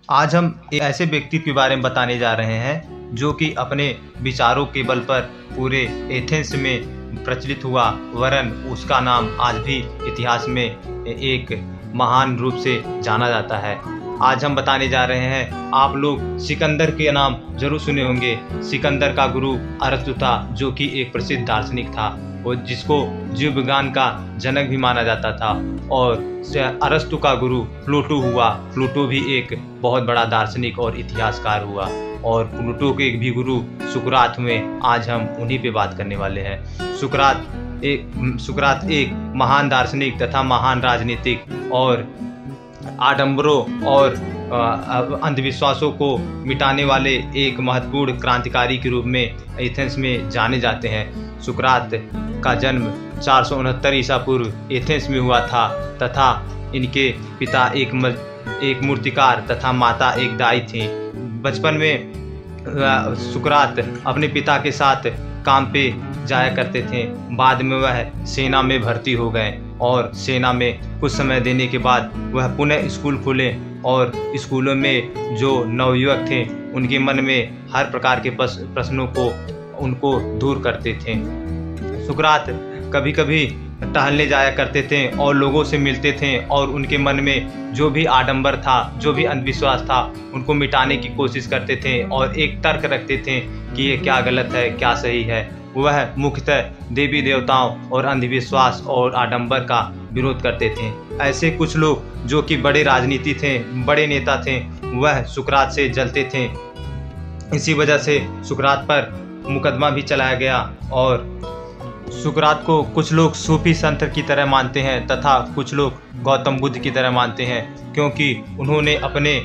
आज हम एक ऐसे व्यक्तित्व के बारे में बताने जा रहे हैं जो कि अपने विचारों के बल पर पूरे एथेंस में प्रचलित हुआ, वरन उसका नाम आज भी इतिहास में एक महान रूप से जाना जाता है। आज हम बताने जा रहे हैं, आप लोग सिकंदर के नाम जरूर सुने होंगे। सिकंदर का गुरु अरस्तु था, जो कि एक प्रसिद्ध दार्शनिक था और जिसको जीव विज्ञान का जनक भी माना जाता था। और अरस्तु का गुरु प्लूटो हुआ। प्लूटो भी एक बहुत बड़ा दार्शनिक और इतिहासकार हुआ। और प्लूटो के एक भी गुरु सुकरात हुए। आज हम उन्हीं पे बात करने वाले हैं। सुकरात एक महान दार्शनिक तथा महान राजनीतिक और आडंबरों और अंधविश्वासों को मिटाने वाले एक महत्वपूर्ण क्रांतिकारी के रूप में एथेंस में जाने जाते हैं। सुकरात का जन्म 469 ईसा पूर्व एथेंस में हुआ था तथा इनके पिता एक मूर्तिकार तथा माता एक दाई थी। बचपन में सुकरात अपने पिता के साथ काम पे जाया करते थे। बाद में वह सेना में भर्ती हो गए और सेना में कुछ समय देने के बाद वह पुनः स्कूल खोले और स्कूलों में जो नवयुवक थे उनके मन में हर प्रकार के प्रश्नों को उनको दूर करते थे। सुकरात कभी कभी टहलने जाया करते थे और लोगों से मिलते थे और उनके मन में जो भी आडंबर था, जो भी अंधविश्वास था, उनको मिटाने की कोशिश करते थे और एक तर्क रखते थे कि ये क्या गलत है, क्या सही है। वह मुख्यतः देवी देवताओं और अंधविश्वास और आडंबर का विरोध करते थे। ऐसे कुछ लोग जो कि बड़े राजनीति थे, बड़े नेता थे, वह सुकरात से जलते थे। इसी वजह से सुकरात पर मुकदमा भी चलाया गया और सुकरात को कुछ लोग सूफी संत की तरह मानते हैं तथा कुछ लोग गौतम बुद्ध की तरह मानते हैं, क्योंकि उन्होंने अपने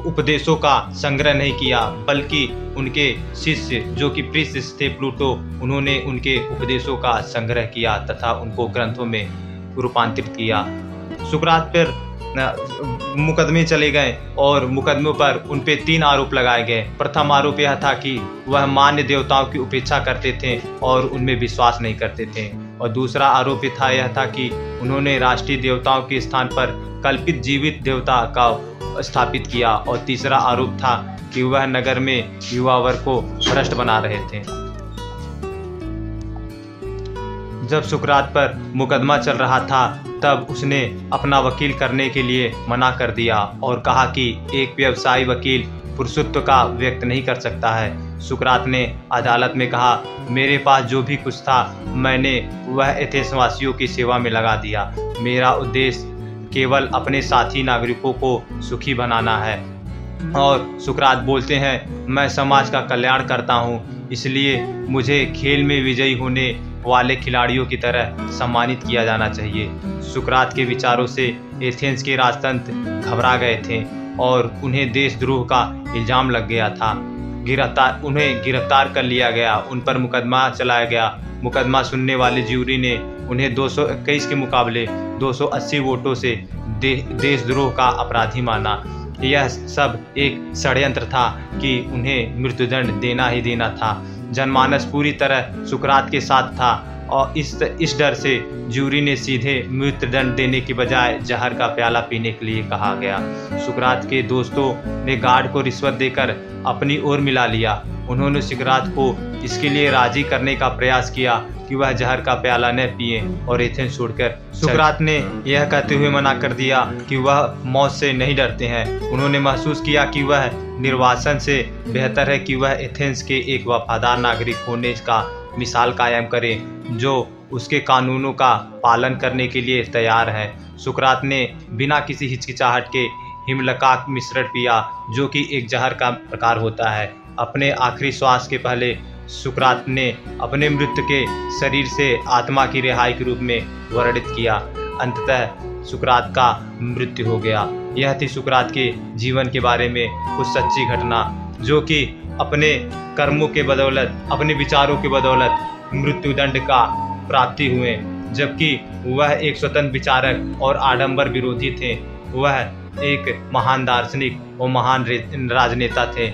उपदेशों का संग्रह नहीं किया, बल्कि उनके शिष्य जो कि प्रिय शिष्य थे प्लूटो, उन्होंने उनके उपदेशों का संग्रह किया तथा उनको ग्रंथों में रूपांतरित किया। सुकरात पर मुकदमे चले गए और मुकदमों पर उन पे 3 आरोप लगाए गए। प्रथम आरोप यह था कि वह मान्य देवताओं की उपेक्षा करते थे और उनमें विश्वास नहीं करते थे। और दूसरा आरोप यह था कि उन्होंने राष्ट्रीय देवताओं के स्थान पर कल्पित जीवित देवता का स्थापित किया। और तीसरा आरोप था कि वह नगर में युवा वर्ग को भ्रष्ट बना रहे थे। जब सुकरात पर मुकदमा चल रहा था तब उसने अपना वकील करने के लिए मना कर दिया और कहा कि एक व्यवसायी वकील पुरुषत्व का व्यक्त नहीं कर सकता है। सुकरात ने अदालत में कहा, मेरे पास जो भी कुछ था मैंने वह एथेंस वासियों की सेवा में लगा दिया। मेरा उद्देश्य केवल अपने साथी नागरिकों को सुखी बनाना है। और सुकरात बोलते हैं, मैं समाज का कल्याण करता हूँ, इसलिए मुझे खेल में विजयी होने वाले खिलाड़ियों की तरह सम्मानित किया जाना चाहिए। सुकरात के विचारों से एथेंस के राजतंत्र घबरा गए थे और उन्हें देशद्रोह का इल्जाम लग गया था। उन्हें गिरफ्तार कर लिया गया, उन पर मुकदमा चलाया गया। मुकदमा सुनने वाले ज्यूरी ने उन्हें 221 के मुकाबले 280 वोटों से देशद्रोह का अपराधी माना। यह सब एक षड्यंत्र था कि उन्हें मृत्युदंड देना ही देना था। जनमानस पूरी तरह सुकरात के साथ था और इस डर से ज्यूरी ने सीधे मृत्युदंड देने की बजाय जहर का प्याला पीने के लिए कहा गया। सुकरात के दोस्तों ने गार्ड को रिश्वत देकर अपनी ओर मिला लिया। उन्होंने सुकरात को इसके लिए राजी करने का प्रयास किया कि वह जहर का प्याला न पिए और एथेंस छोड़कर। सुकरात ने यह कहते हुए मना कर दिया कि वह मौत से नहीं डरते हैं। उन्होंने महसूस किया कि वह निर्वासन से बेहतर है कि वह एथेंस के एक वफादार नागरिक होने का मिसाल कायम करे जो उसके कानूनों का पालन करने के लिए तैयार है। सुकरात ने बिना किसी हिचकिचाहट के हिमलकाक मिश्रण पिया, जो कि एक जहर का प्रकार होता है। अपने आखिरी श्वास के पहले सुकरात ने अपने मृत्यु के शरीर से आत्मा की रिहाई के रूप में वर्णित किया। अंततः सुकरात का मृत्यु हो गया। यह थी सुकरात के जीवन के बारे में कुछ सच्ची घटना, जो कि अपने कर्मों के बदौलत, अपने विचारों के बदौलत मृत्युदंड का प्राप्ति हुए, जबकि वह एक स्वतंत्र विचारक और आडंबर विरोधी थे। वह एक महान दार्शनिक और महान राजनेता थे।